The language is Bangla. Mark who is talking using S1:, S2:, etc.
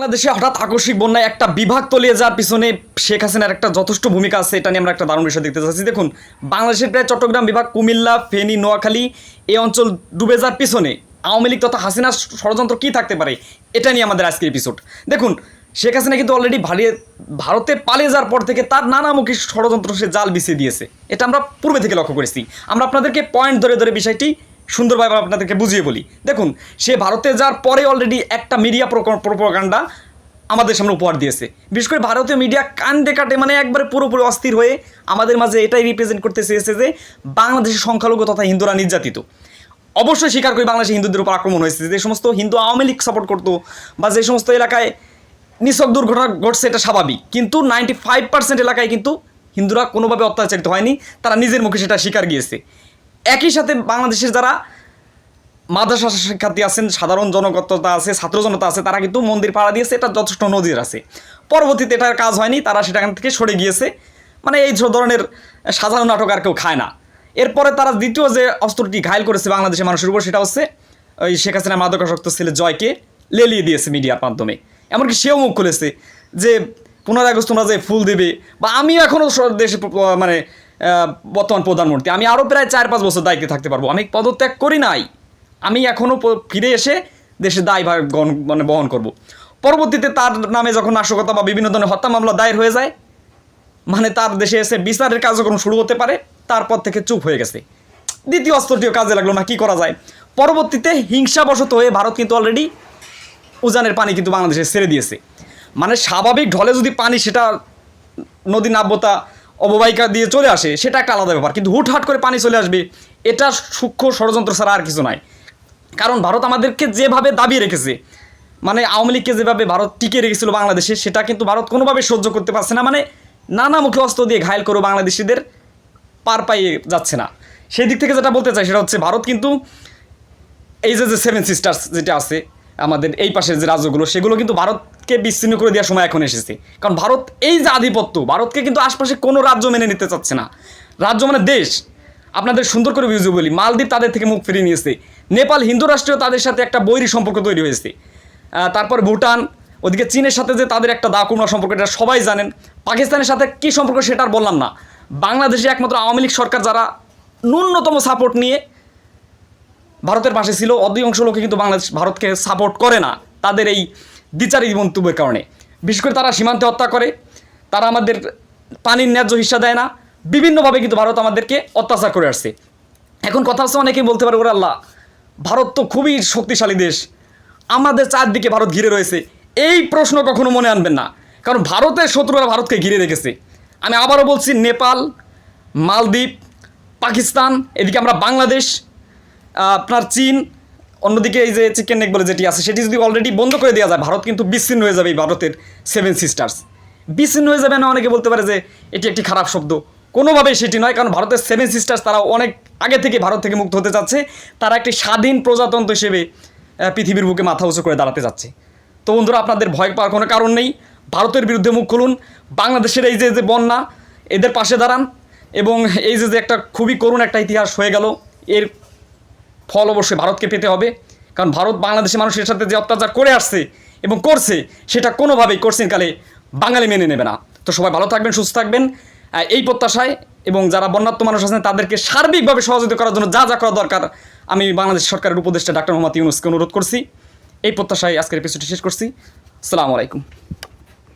S1: বাংলাদেশে হঠাৎ আকস্মিক বন্যায় একটা বিভাগ তলিয়ে যাওয়ার পিছনে শেখ হাসিনার একটা যথেষ্ট ভূমিকা আছে। এটা নিয়ে আমরা একটা দারুণ বিষয় দেখতে চাচ্ছি। দেখুন, বাংলাদেশের প্রায় চট্টগ্রাম বিভাগ, কুমিল্লা, ফেনী, নোয়াখালী এই অঞ্চল ডুবে যাওয়ার পিছনে আওয়ামী লীগ তথা হাসিনার ষড়যন্ত্র কী থাকতে পারে, এটা নিয়ে আমাদের আজকের এপিসোড। দেখুন, শেখ হাসিনা কিন্তু অলরেডি ভারতে পালিয়ে যাওয়ার পর থেকে তার নানামুখী ষড়যন্ত্র সে জাল বিছিয়ে দিয়েছে। এটা আমরা পূর্বে থেকে লক্ষ্য করেছি। আমরা আপনাদেরকে পয়েন্ট ধরে ধরে বিষয়টি সুন্দরভাবে আপনাদেরকে বুঝিয়ে বলি। দেখুন, সে ভারতে যাওয়ার পরে অলরেডি একটা মিডিয়া প্রোপাগান্ডা আমাদের সামনে উপহার দিয়েছে। বিশেষ করে ভারতীয় মিডিয়া কান্দে কাটে মানে একবারে পুরোপুরি অস্থির হয়ে আমাদের মাঝে এটাই রিপ্রেজেন্ট করতে চেয়েছে যে বাংলাদেশের সংখ্যালঘু তথা হিন্দুরা নির্যাতিত। অবশ্যই স্বীকার করি, বাংলাদেশে হিন্দুদের উপর আক্রমণ হয়েছে। যে সমস্ত হিন্দু আওয়ামী লীগ সাপোর্ট করতো বা যে সমস্ত এলাকায় নিছক দুর্ঘটনা ঘটছে, এটা স্বাভাবিক। কিন্তু 95% এলাকায় কিন্তু হিন্দুরা কোনোভাবে অত্যাচারিত হয়নি, তারা নিজের মুখে সেটা স্বীকার গিয়েছে। একই সাথে বাংলাদেশের যারা মাদ্রাসা শিক্ষার্থী আছেন, সাধারণ জনগণতা আছে, ছাত্র জনতা আছে, তারা কিন্তু মন্দির পাড়া দিয়েছে। এটা যথেষ্ট নজির আছে। পরবর্তীতে এটার কাজ হয়নি, তারা সেখান থেকে সরে গিয়েছে। মানে এই ধরনের সাধারণ নাটক আর কেউ খায় না। এরপরে তারা দ্বিতীয় যে অস্ত্রটি ঘায়ল করেছে বাংলাদেশের মানুষের উপর, সেটা হচ্ছে ওই শেখ হাসিনা মাদকাসক্ত ছেলে জয়কে লেলিয়ে দিয়েছে মিডিয়ার মাধ্যমে। এমনকি সেও মুখ খুলেছে যে 15 আগস্ট তোমরা যে ফুল দেবে, বা আমি এখনও দেশে মানে বর্তমান প্রধানমন্ত্রী, আমি আরও প্রায় 4-5 বছর দায়িত্বে থাকতে পারবো, আমি পদত্যাগ করি নাই, আমি এখনও ফিরে এসে দেশের দায়ভার বহন করব। পরবর্তীতে তার নামে যখন নাশকতা বা বিভিন্ন ধরনের হত্যা মামলা দায়ের হয়ে যায়, মানে তার দেশে এসে বিচারের কার্যক্রম শুরু হতে পারে, তারপর থেকে চুপ হয়ে গেছে। দ্বিতীয় অস্ত্রটিও কাজে লাগলো না, কি করা যায়। পরবর্তীতে হিংসাবশত হয়ে ভারত কিন্তু অলরেডি উজানের পানি কিন্তু বাংলাদেশে ছেড়ে দিয়েছে। মানে স্বাভাবিক ঢলে যদি পানি সেটা নদী নাব্যতা অববাহিকা দিয়ে চলে আসে, সেটা একটা আলাদা ব্যাপার। কিন্তু হুটহাট করে পানি চলে আসবে, এটা সূক্ষ্ম ষড়যন্ত্র ছাড়া আর কিছু নয়। কারণ ভারত আমাদেরকে যেভাবে দাবিয়ে রেখেছে, মানে আওয়ামী লীগকে যেভাবে ভারত টিকে রেখেছিল বাংলাদেশে, সেটা কিন্তু ভারত কোনোভাবে সহ্য করতে পারছে না। মানে নানামুখী অস্ত্র দিয়ে ঘায়ল করে বাংলাদেশিদের পার পাইয়ে যাচ্ছে না। সেই দিক থেকে যেটা বলতে চাই সেটা হচ্ছে, ভারত কিন্তু এই যে 7 সিস্টার্স যেটা আছে আমাদের এই পাশের যে রাজ্যগুলো, সেগুলো কিন্তু ভারতকে বিচ্ছিন্ন করে দেওয়ার সময় এখন এসেছে। কারণ ভারত এই যে আধিপত্য, ভারতকে কিন্তু আশপাশে কোনো রাজ্য মেনে নিতে চাচ্ছে না। রাজ্য মানে দেশ। আপনাদের সুন্দর করে বুঝে বলি, মালদ্বীপ তাদের থেকে মুখ ফিরিয়ে নিয়েছে। নেপাল হিন্দু রাষ্ট্রীয় তাদের সাথে একটা বৈরী সম্পর্ক তৈরি হয়েছে। তারপর ভুটান, ওদিকে চীনের সাথে যে তাদের একটা দাকুমা সম্পর্ক, এটা সবাই জানেন। পাকিস্তানের সাথে কী সম্পর্ক সেটা আর বললাম না। বাংলাদেশে একমাত্র আওয়ামী লীগ সরকার যারা ন্যূনতম সাপোর্ট নিয়ে ভারতের পাশে ছিল, অধিকাংশ লোকে কিন্তু বাংলাদেশ ভারতকে সাপোর্ট করে না তাদের এই দ্বিচারী মন্তব্যের কারণে। বিশেষ করে তারা সীমান্তে হত্যা করে, তারা আমাদের পানির ন্যায্য হিস্সা দেয় না, বিভিন্নভাবে কিন্তু ভারত আমাদেরকে অত্যাচার করে আসছে। এখন কথা হচ্ছে, অনেকেই বলতে পারে ওরে আল্লাহ, ভারত তো খুবই শক্তিশালী দেশ, আমাদের চারদিকে ভারত ঘিরে রয়েছে। এই প্রশ্ন কখনো মনে আনবেন না, কারণ ভারতের শত্রুরা ভারতকে ঘিরে রেখেছে। আমি আবারও বলছি, নেপাল, মালদ্বীপ, পাকিস্তান, এদিকে আমরা বাংলাদেশ, আপনার চীন, অন্যদিকে এই যে চিকেন নেক বলে যেটি আছে, সেটি যদি অলরেডি বন্ধ করে দেওয়া যায়, ভারত কিন্তু বিচ্ছিন্ন হয়ে যাবে। এই ভারতের 7 সিস্টার্স বিচ্ছিন্ন হয়ে যাবে না। অনেকে বলতে পারে যে এটি একটি খারাপ শব্দ, কোনোভাবেই সেটি নয়। কারণ ভারতের 7 সিস্টার্স তারা অনেক আগে থেকে ভারত থেকে মুক্ত হতে যাচ্ছে। তারা একটি স্বাধীন প্রজাতন্ত্র হিসেবে পৃথিবীর বুকে মাথা উঁচু করে দাঁড়াতে যাচ্ছে। তো বন্ধুরা, আপনাদের ভয় পাওয়ার কোনো কারণ নেই। ভারতের বিরুদ্ধে মুখ খুলুন। বাংলাদেশের এই যে বন্যা, এদের পাশে দাঁড়ান। এবং এই যে একটা খুবই করুণ একটা ইতিহাস হয়ে গেল, এর ফল অবশ্যই ভারতকে পেতে হবে। কারণ ভারত বাংলাদেশের মানুষের সাথে যে অত্যাচার করে আসছে এবং করছে, সেটা কোনোভাবেই কোশ্চিনকালে বাঙালি মেনে নেবে না। তো সবাই ভালো থাকবেন, সুস্থ থাকবেন এই প্রত্যাশায়। এবং যারা বন্যাত্ম মানুষ আছেন, তাদেরকে সার্বিকভাবে সহযোগিতা করার জন্য যা যা করা দরকার, আমি বাংলাদেশ সরকারের উপদেষ্টা ডাক্তার মোহাম্মদ ইউনূসকে অনুরোধ করছি। এই প্রত্যাশায় আজকের এপিসোডটি শেষ করছি। আসসালামু আলাইকুম।